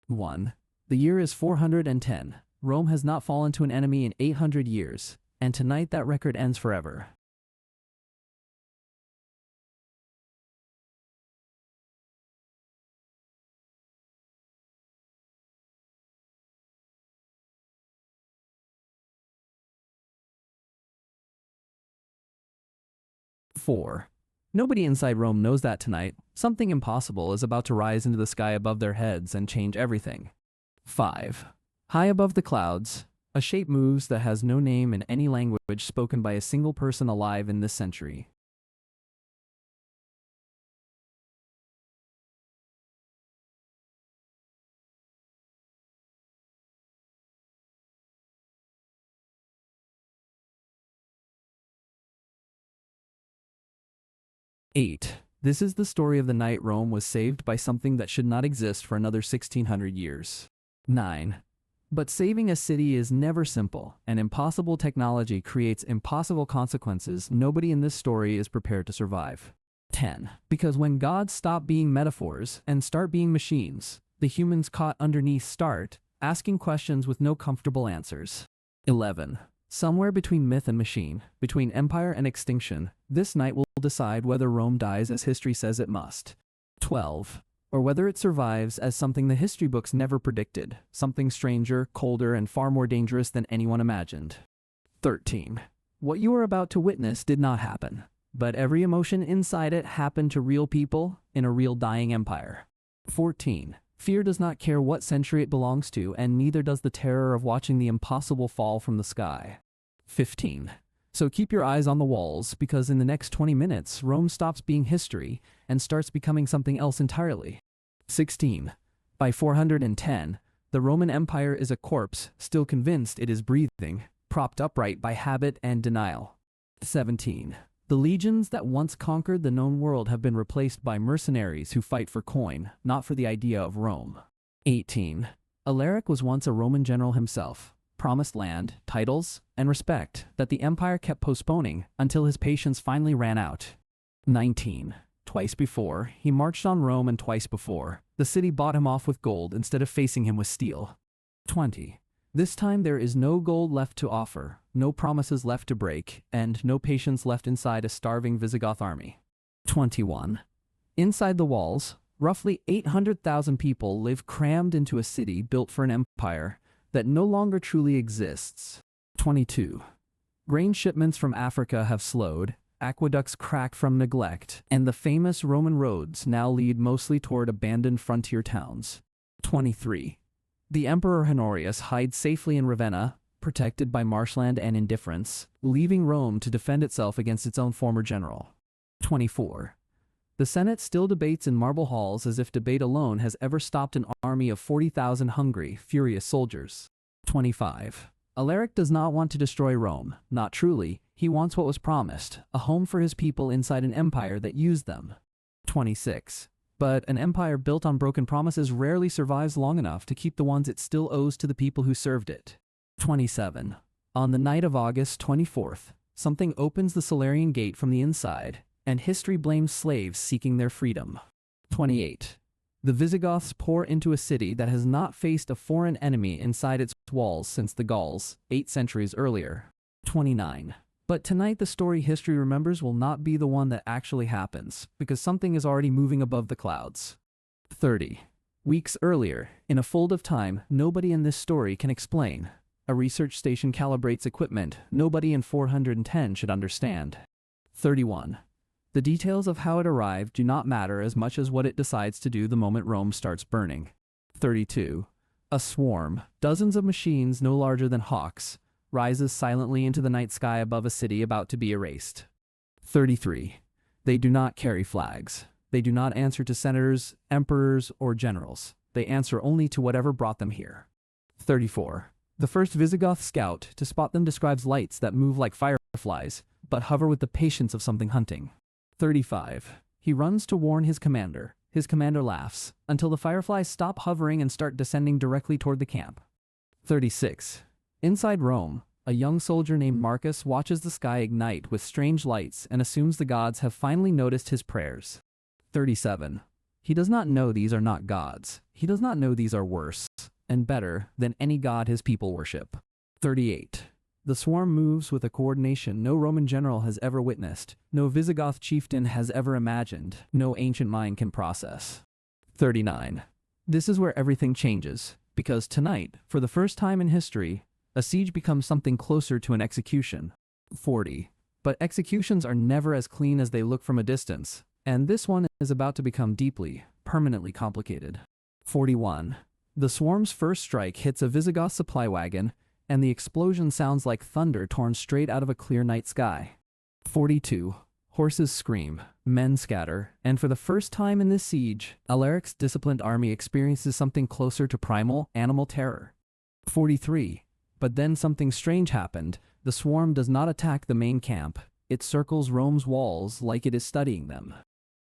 1. The year is 410. Rome has not fallen to an enemy in 800 years, and tonight that record ends forever. 4. Nobody inside Rome knows that tonight, something impossible is about to rise into the sky above their heads and change everything. 5. High above the clouds, a shape moves that has no name in any language spoken by a single person alive in this century. 8. This is the story of the night Rome was saved by something that should not exist for another 1600 years. 9. But saving a city is never simple, and impossible technology creates impossible consequences nobody in this story is prepared to survive. 10. Because when gods stop being metaphors and start being machines, the humans caught underneath start asking questions with no comfortable answers. 11. Somewhere between myth and machine, between empire and extinction, this night will decide whether Rome dies as history says it must. 12. Or whether it survives as something the history books never predicted, something stranger, colder, and far more dangerous than anyone imagined. 13. What you are about to witness did not happen, but every emotion inside it happened to real people in a real dying empire. 14. Fear does not care what century it belongs to, and neither does the terror of watching the impossible fall from the sky. 15. So keep your eyes on the walls, because in the next 20 minutes, Rome stops being history and starts becoming something else entirely. 16. By 410, the Roman Empire is a corpse, still convinced it is breathing, propped upright by habit and denial. 17. The legions that once conquered the known world have been replaced by mercenaries who fight for coin, not for the idea of Rome. 18. Alaric was once a Roman general himself, promised land, titles, and respect that the empire kept postponing until his patience finally ran out. 19. Twice before, he marched on Rome, and twice before, the city bought him off with gold instead of facing him with steel. 20. This time there is no gold left to offer, no promises left to break, and no patience left inside a starving Visigoth army. 21. Inside the walls, roughly 800,000 people live crammed into a city built for an empire that no longer truly exists. 22. Grain shipments from Africa have slowed, aqueducts crack from neglect, and the famous Roman roads now lead mostly toward abandoned frontier towns. 23. The Emperor Honorius hides safely in Ravenna, protected by marshland and indifference, leaving Rome to defend itself against its own former general. 24. The Senate still debates in marble halls as if debate alone has ever stopped an army of 40,000 hungry, furious soldiers. 25. Alaric does not want to destroy Rome, not truly. He wants what was promised, a home for his people inside an empire that used them. 26. But an empire built on broken promises rarely survives long enough to keep the ones it still owes to the people who served it. 27. On the night of August 24th, something opens the Salarian gate from the inside, and history blames slaves seeking their freedom. 28. The Visigoths pour into a city that has not faced a foreign enemy inside its walls since the Gauls, 8 centuries earlier. 29. But tonight the story history remembers will not be the one that actually happens, because something is already moving above the clouds. 30. Weeks earlier, in a fold of time nobody in this story can explain, a research station calibrates equipment nobody in 410 should understand. 31. The details of how it arrived do not matter as much as what it decides to do the moment Rome starts burning. 32. A swarm, dozens of machines no larger than hawks, rises silently into the night sky above a city about to be erased. 33. They do not carry flags. They do not answer to senators, emperors, or generals. They answer only to whatever brought them here. 34. The first Visigoth scout to spot them describes lights that move like fireflies, but hover with the patience of something hunting. 35. He runs to warn his commander. His commander laughs, until the fireflies stop hovering and start descending directly toward the camp. 36. Inside Rome, a young soldier named Marcus watches the sky ignite with strange lights and assumes the gods have finally noticed his prayers. 37. He does not know these are not gods. He does not know these are worse and better than any god his people worship. 38. The swarm moves with a coordination no Roman general has ever witnessed, no Visigoth chieftain has ever imagined, no ancient mind can process. 39. This is where everything changes, because tonight, for the first time in history, a siege becomes something closer to an execution. 40. But executions are never as clean as they look from a distance, and this one is about to become deeply, permanently complicated. 41. The swarm's first strike hits a Visigoth supply wagon, and the explosion sounds like thunder torn straight out of a clear night sky. 42. Horses scream, men scatter, and for the first time in this siege, Alaric's disciplined army experiences something closer to primal, animal terror. 43. But then something strange happened. The swarm does not attack the main camp. It circles Rome's walls like it is studying them.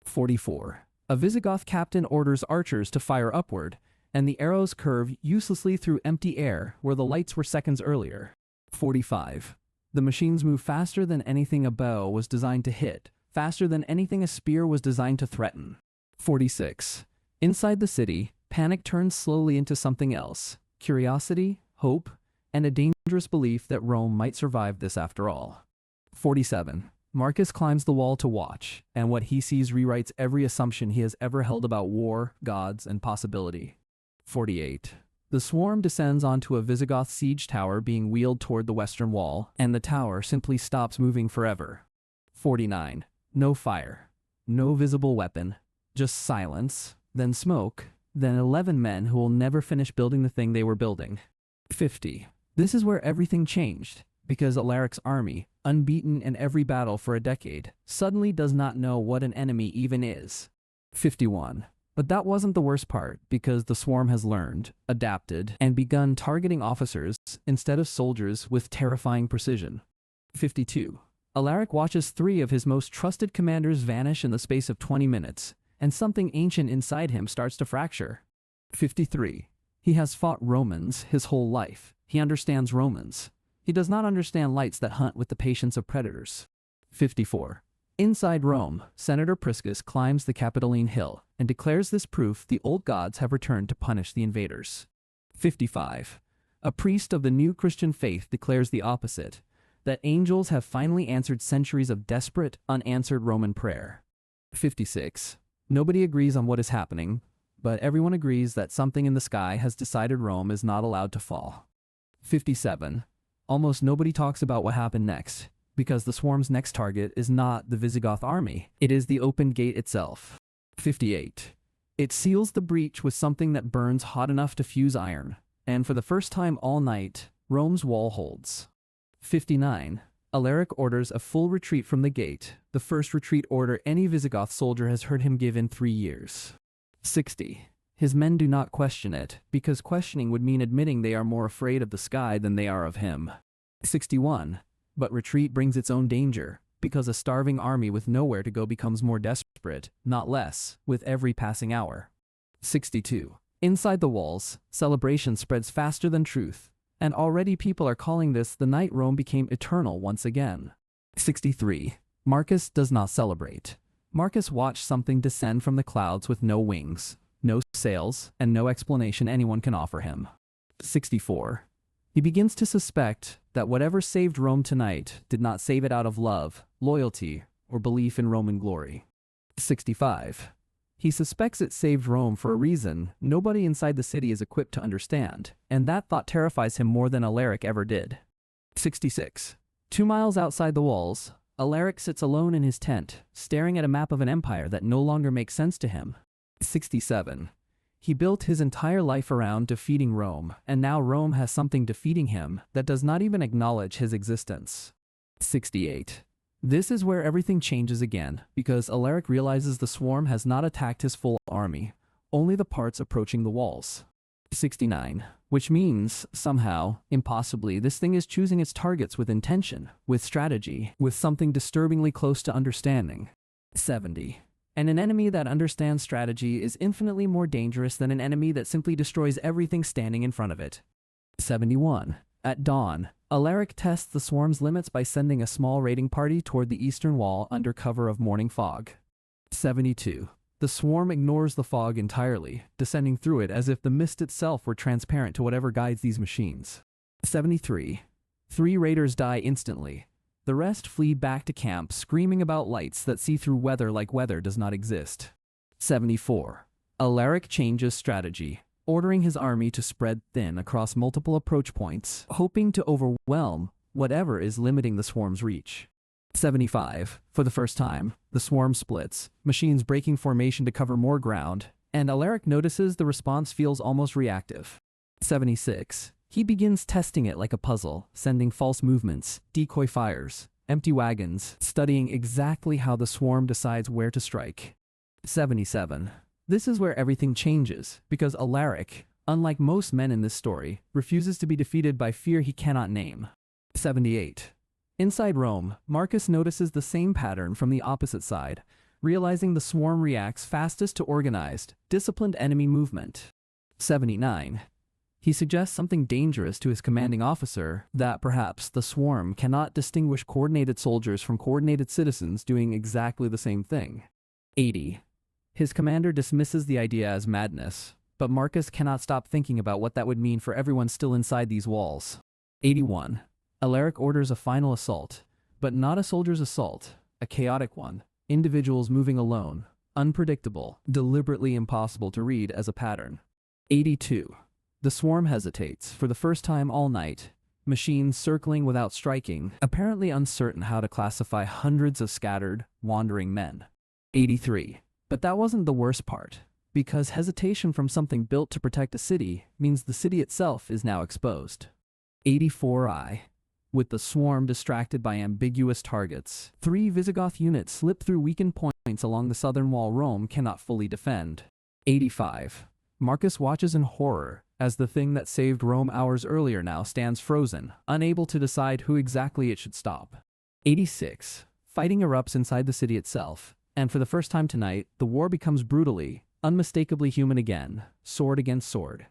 44. A Visigoth captain orders archers to fire upward, and the arrows curve uselessly through empty air where the lights were seconds earlier. 45. The machines move faster than anything a bow was designed to hit, faster than anything a spear was designed to threaten. 46. Inside the city, panic turns slowly into something else: curiosity, hope, and a dangerous belief that Rome might survive this after all. 47. Marcus climbs the wall to watch, and what he sees rewrites every assumption he has ever held about war, gods, and possibility. 48. The swarm descends onto a Visigoth siege tower being wheeled toward the western wall, and the tower simply stops moving forever. 49. No fire. No visible weapon. Just silence, then smoke, then 11 men who will never finish building the thing they were building. 50. This is where everything changed, because Alaric's army, unbeaten in every battle for a decade, suddenly does not know what an enemy even is. 51. But that wasn't the worst part, because the swarm has learned, adapted, and begun targeting officers instead of soldiers with terrifying precision. 52. Alaric watches 3 of his most trusted commanders vanish in the space of 20 minutes, and something ancient inside him starts to fracture. 53. He has fought Romans his whole life. He understands Romans. He does not understand lights that hunt with the patience of predators. 54. Inside Rome, Senator Priscus climbs the Capitoline Hill and declares this proof the old gods have returned to punish the invaders. 55. A priest of the new Christian faith declares the opposite, that angels have finally answered centuries of desperate, unanswered Roman prayer. 56. Nobody agrees on what is happening, but everyone agrees that something in the sky has decided Rome is not allowed to fall. 57. Almost nobody talks about what happened next, because the swarm's next target is not the Visigoth army, it is the open gate itself. 58. It seals the breach with something that burns hot enough to fuse iron, and for the first time all night, Rome's wall holds. 59. Alaric orders a full retreat from the gate, the first retreat order any Visigoth soldier has heard him give in 3 years. 60. His men do not question it, because questioning would mean admitting they are more afraid of the sky than they are of him. 61. But retreat brings its own danger, because a starving army with nowhere to go becomes more desperate, not less, with every passing hour. 62. Inside the walls, celebration spreads faster than truth, and already people are calling this the night Rome became eternal once again. 63. Marcus does not celebrate. Marcus watched something descend from the clouds with no wings, no sails, and no explanation anyone can offer him. 64. He begins to suspect that whatever saved Rome tonight did not save it out of love, loyalty, or belief in Roman glory. 65. He suspects it saved Rome for a reason nobody inside the city is equipped to understand, and that thought terrifies him more than Alaric ever did. 66. 2 miles outside the walls, Alaric sits alone in his tent, staring at a map of an empire that no longer makes sense to him. 67. He built his entire life around defeating Rome, and now Rome has something defeating him that does not even acknowledge his existence. 68. This is where everything changes again, because Alaric realizes the swarm has not attacked his full army, only the parts approaching the walls. 69. Which means, somehow, impossibly, this thing is choosing its targets with intention, with strategy, with something disturbingly close to understanding. 70. And an enemy that understands strategy is infinitely more dangerous than an enemy that simply destroys everything standing in front of it. 71. At dawn, Alaric tests the swarm's limits by sending a small raiding party toward the eastern wall under cover of morning fog. 72. The swarm ignores the fog entirely, descending through it as if the mist itself were transparent to whatever guides these machines. 73. 3 raiders die instantly. The rest flee back to camp, screaming about lights that see through weather like weather does not exist. 74. Alaric changes strategy, ordering his army to spread thin across multiple approach points, hoping to overwhelm whatever is limiting the swarm's reach. 75. For the first time, the swarm splits, machines breaking formation to cover more ground, and Alaric notices the response feels almost reactive. 76. He begins testing it like a puzzle, sending false movements, decoy fires, empty wagons, studying exactly how the swarm decides where to strike. 77. This is where everything changes, because Alaric, unlike most men in this story, refuses to be defeated by fear he cannot name. 78. Inside Rome, Marcus notices the same pattern from the opposite side, realizing the swarm reacts fastest to organized, disciplined enemy movement. 79. He suggests something dangerous to his commanding officer, that perhaps the swarm cannot distinguish coordinated soldiers from coordinated citizens doing exactly the same thing. 80. His commander dismisses the idea as madness, but Marcus cannot stop thinking about what that would mean for everyone still inside these walls. 81. Alaric orders a final assault, but not a soldier's assault, a chaotic one, individuals moving alone, unpredictable, deliberately impossible to read as a pattern. 82. The swarm hesitates, for the first time all night, machines circling without striking, apparently uncertain how to classify hundreds of scattered, wandering men. 83. But that wasn't the worst part, because hesitation from something built to protect a city means the city itself is now exposed. 84I. With the swarm distracted by ambiguous targets, 3 Visigoth units slip through weakened points along the southern wall Rome cannot fully defend. 85. Marcus watches in horror as the thing that saved Rome hours earlier now stands frozen, unable to decide who exactly it should stop. 86. Fighting erupts inside the city itself, and for the first time tonight, the war becomes brutally, unmistakably human again, sword against sword.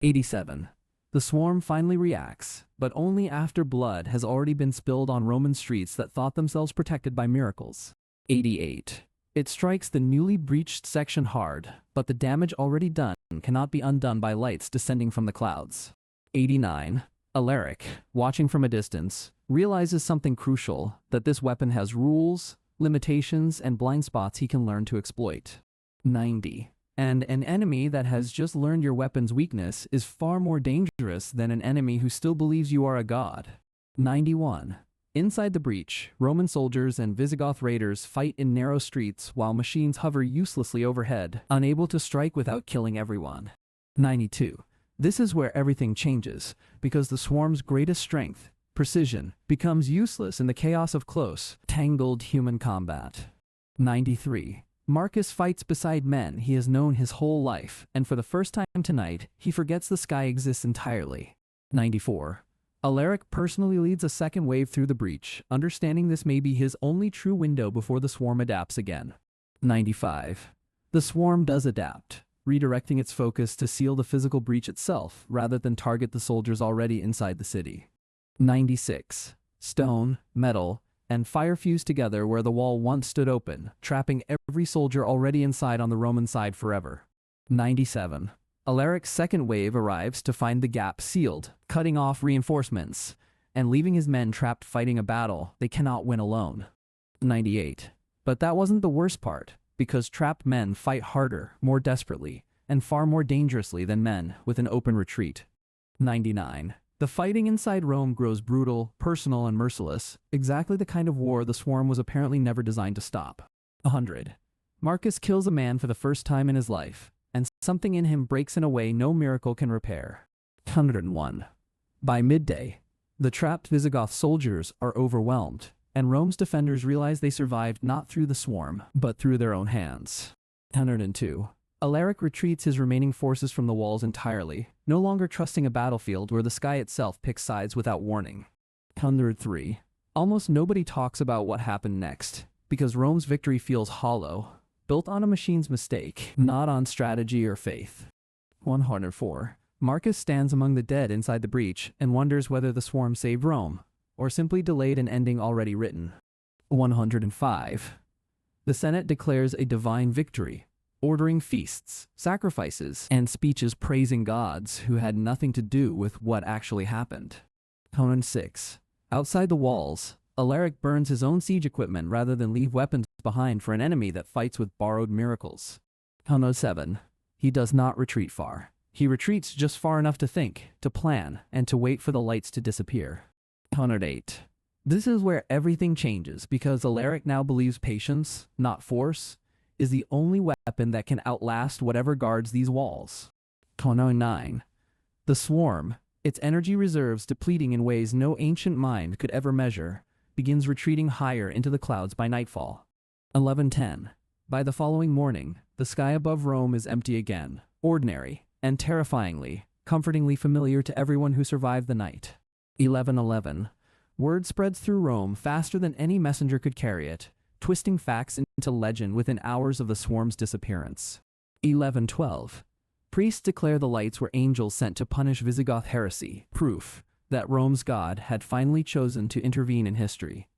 87. The swarm finally reacts, but only after blood has already been spilled on Roman streets that thought themselves protected by miracles. 88. It strikes the newly breached section hard, but the damage already done cannot be undone by lights descending from the clouds. 89. Alaric, watching from a distance, realizes something crucial, that this weapon has rules, limitations, and blind spots he can learn to exploit. 90. And an enemy that has just learned your weapon's weakness is far more dangerous than an enemy who still believes you are a god. 91. Inside the breach, Roman soldiers and Visigoth raiders fight in narrow streets while machines hover uselessly overhead, unable to strike without killing everyone. 92. This is where everything changes, because the swarm's greatest strength, precision, becomes useless in the chaos of close, tangled human combat. 93. Marcus fights beside men he has known his whole life, and for the first time tonight, he forgets the sky exists entirely. 94. Alaric personally leads a second wave through the breach, understanding this may be his only true window before the swarm adapts again. 95. The swarm does adapt, redirecting its focus to seal the physical breach itself rather than target the soldiers already inside the city. 96. Stone, metal, and fire fuse together where the wall once stood open, trapping every soldier already inside on the Roman side forever. 97. Alaric's second wave arrives to find the gap sealed, cutting off reinforcements, and leaving his men trapped fighting a battle they cannot win alone. 98. But that wasn't the worst part, because trapped men fight harder, more desperately, and far more dangerously than men with an open retreat. 99. The fighting inside Rome grows brutal, personal, and merciless, exactly the kind of war the swarm was apparently never designed to stop. 100. Marcus kills a man for the first time in his life, and something in him breaks in a way no miracle can repair. 101. By midday, the trapped Visigoth soldiers are overwhelmed, and Rome's defenders realize they survived not through the swarm, but through their own hands. 102. Alaric retreats his remaining forces from the walls entirely, no longer trusting a battlefield where the sky itself picks sides without warning. 103. Almost nobody talks about what happened next, because Rome's victory feels hollow, built on a machine's mistake, not on strategy or faith. 104. Marcus stands among the dead inside the breach and wonders whether the swarm saved Rome, or simply delayed an ending already written. 105. The Senate declares a divine victory, ordering feasts, sacrifices, and speeches praising gods who had nothing to do with what actually happened. Conan 6. Outside the walls, Alaric burns his own siege equipment rather than leave weapons behind for an enemy that fights with borrowed miracles. Conan 7. He does not retreat far. He retreats just far enough to think, to plan, and to wait for the lights to disappear. Conan 8. This is where everything changes because Alaric now believes patience, not force, is the only weapon that can outlast whatever guards these walls. Conan 9. The swarm, its energy reserves depleting in ways no ancient mind could ever measure, begins retreating higher into the clouds by nightfall. 11:10. By the following morning, the sky above Rome is empty again, ordinary, and terrifyingly, comfortingly familiar to everyone who survived the night. 11:11. Word spreads through Rome faster than any messenger could carry it, twisting facts into legend within hours of the swarm's disappearance. 11:12. Priests declare the lights were angels sent to punish Visigoth heresy, proof that Rome's god had finally chosen to intervene in history.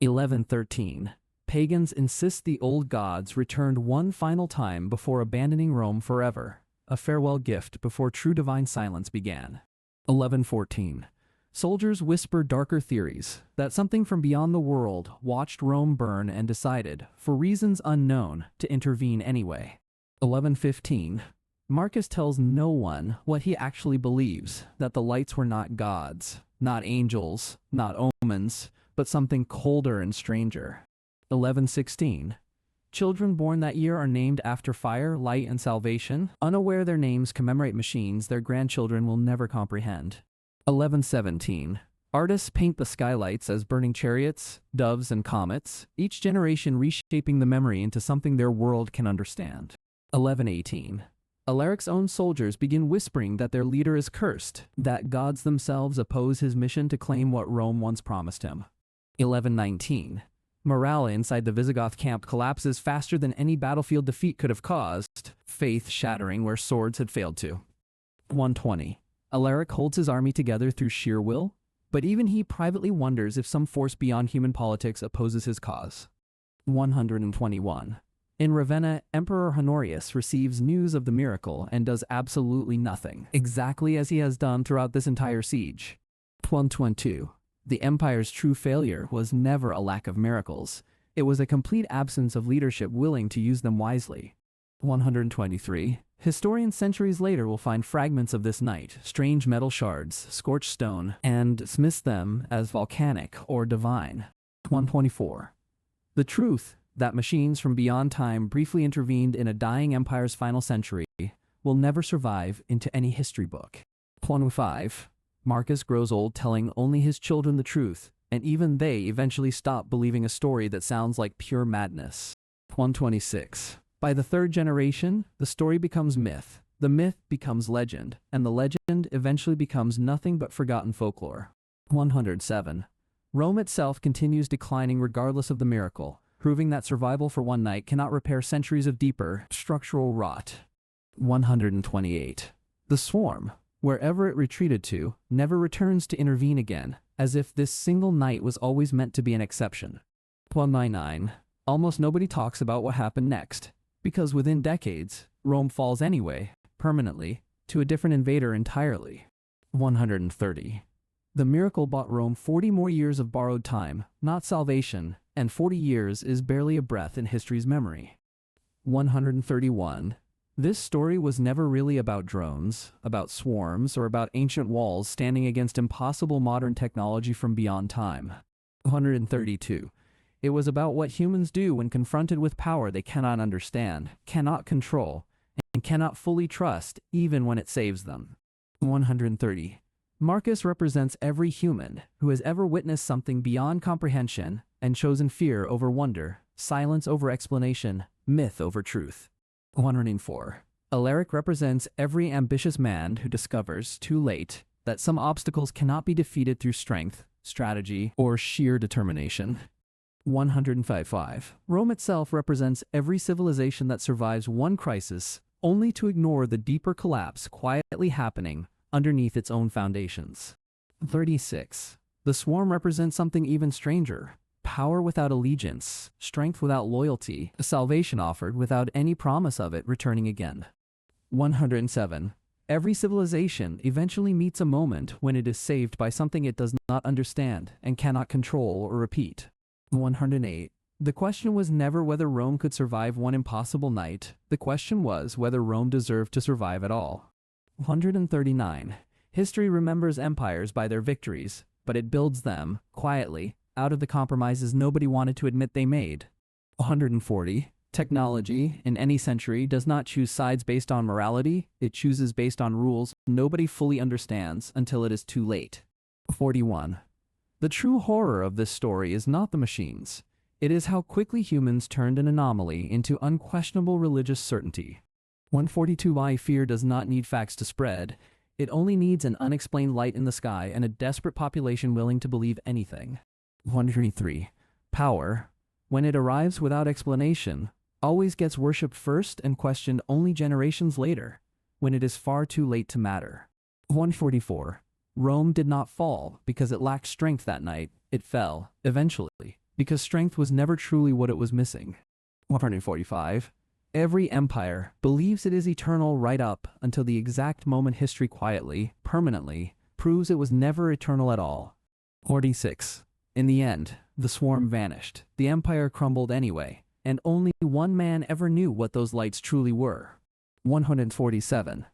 11:13. Pagans insist the old gods returned one final time before abandoning Rome forever, a farewell gift before true divine silence began. 11:14. Soldiers whisper darker theories that something from beyond the world watched Rome burn and decided, for reasons unknown, to intervene anyway. 11:15. Marcus tells no one what he actually believes, that the lights were not gods, not angels, not omens, but something colder and stranger. 11:16. Children born that year are named after fire, light, and salvation, unaware their names commemorate machines their grandchildren will never comprehend. 11:17. Artists paint the skylights as burning chariots, doves, and comets, each generation reshaping the memory into something their world can understand. 11:18. Alaric's own soldiers begin whispering that their leader is cursed, that gods themselves oppose his mission to claim what Rome once promised him. 11:19. Morale inside the Visigoth camp collapses faster than any battlefield defeat could have caused, faith shattering where swords had failed to. 120. Alaric holds his army together through sheer will, but even he privately wonders if some force beyond human politics opposes his cause. 121. In Ravenna, Emperor Honorius receives news of the miracle and does absolutely nothing, exactly as he has done throughout this entire siege. 122. The empire's true failure was never a lack of miracles. It was a complete absence of leadership willing to use them wisely. 123. Historians centuries later will find fragments of this night, strange metal shards, scorched stone, and dismiss them as volcanic or divine. 124. The truth that machines from beyond time briefly intervened in a dying empire's final century will never survive into any history book. 105. Marcus grows old telling only his children the truth, and even they eventually stop believing a story that sounds like pure madness. 126. By the third generation, the story becomes myth, the myth becomes legend, and the legend eventually becomes nothing but forgotten folklore. 107. Rome itself continues declining regardless of the miracle, proving that survival for one night cannot repair centuries of deeper, structural rot. 128. The swarm, wherever it retreated to, never returns to intervene again, as if this single night was always meant to be an exception. 199. Almost nobody talks about what happened next, because within decades, Rome falls anyway, permanently, to a different invader entirely. 130. The miracle bought Rome 40 more years of borrowed time, not salvation, and 40 years is barely a breath in history's memory. 131. This story was never really about drones, about swarms, or about ancient walls standing against impossible modern technology from beyond time. 132. It was about what humans do when confronted with power they cannot understand, cannot control, and cannot fully trust even when it saves them. 130. Marcus represents every human who has ever witnessed something beyond comprehension and chosen fear over wonder, silence over explanation, myth over truth. 104. Alaric represents every ambitious man who discovers, too late, that some obstacles cannot be defeated through strength, strategy, or sheer determination. 105. Rome itself represents every civilization that survives one crisis, only to ignore the deeper collapse quietly happening underneath its own foundations. 36. The swarm represents something even stranger, Power without allegiance, strength without loyalty, salvation offered without any promise of it returning again. 107. Every civilization eventually meets a moment when it is saved by something it does not understand and cannot control or repeat. 108. The question was never whether Rome could survive one impossible night. The question was whether Rome deserved to survive at all. 139. History remembers empires by their victories, but it builds them, quietly, out of the compromises nobody wanted to admit they made. 140. Technology, in any century, does not choose sides based on morality, it chooses based on rules nobody fully understands until it is too late. 41. The true horror of this story is not the machines. It is how quickly humans turned an anomaly into unquestionable religious certainty. 142. Why fear does not need facts to spread. It only needs an unexplained light in the sky and a desperate population willing to believe anything. 123. Power, when it arrives without explanation, always gets worshipped first and questioned only generations later, when it is far too late to matter. 144. Rome did not fall because it lacked strength that night. It fell, eventually, because strength was never truly what it was missing. 145. Every empire believes it is eternal right up until the exact moment history quietly, permanently, proves it was never eternal at all. 46. In the end, the swarm vanished, the empire crumbled anyway, and only one man ever knew what those lights truly were. 147.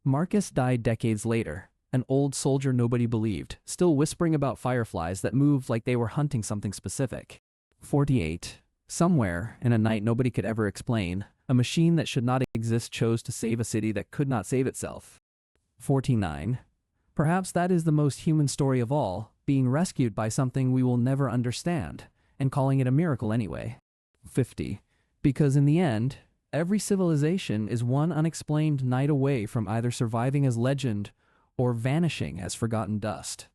Marcus died decades later, an old soldier nobody believed, still whispering about fireflies that moved like they were hunting something specific. 48. Somewhere, in a night nobody could ever explain, a machine that should not exist chose to save a city that could not save itself. 49. Perhaps that is the most human story of all, being rescued by something we will never understand, and calling it a miracle anyway. 50. Because in the end, every civilization is one unexplained night away from either surviving as legend or vanishing as forgotten dust.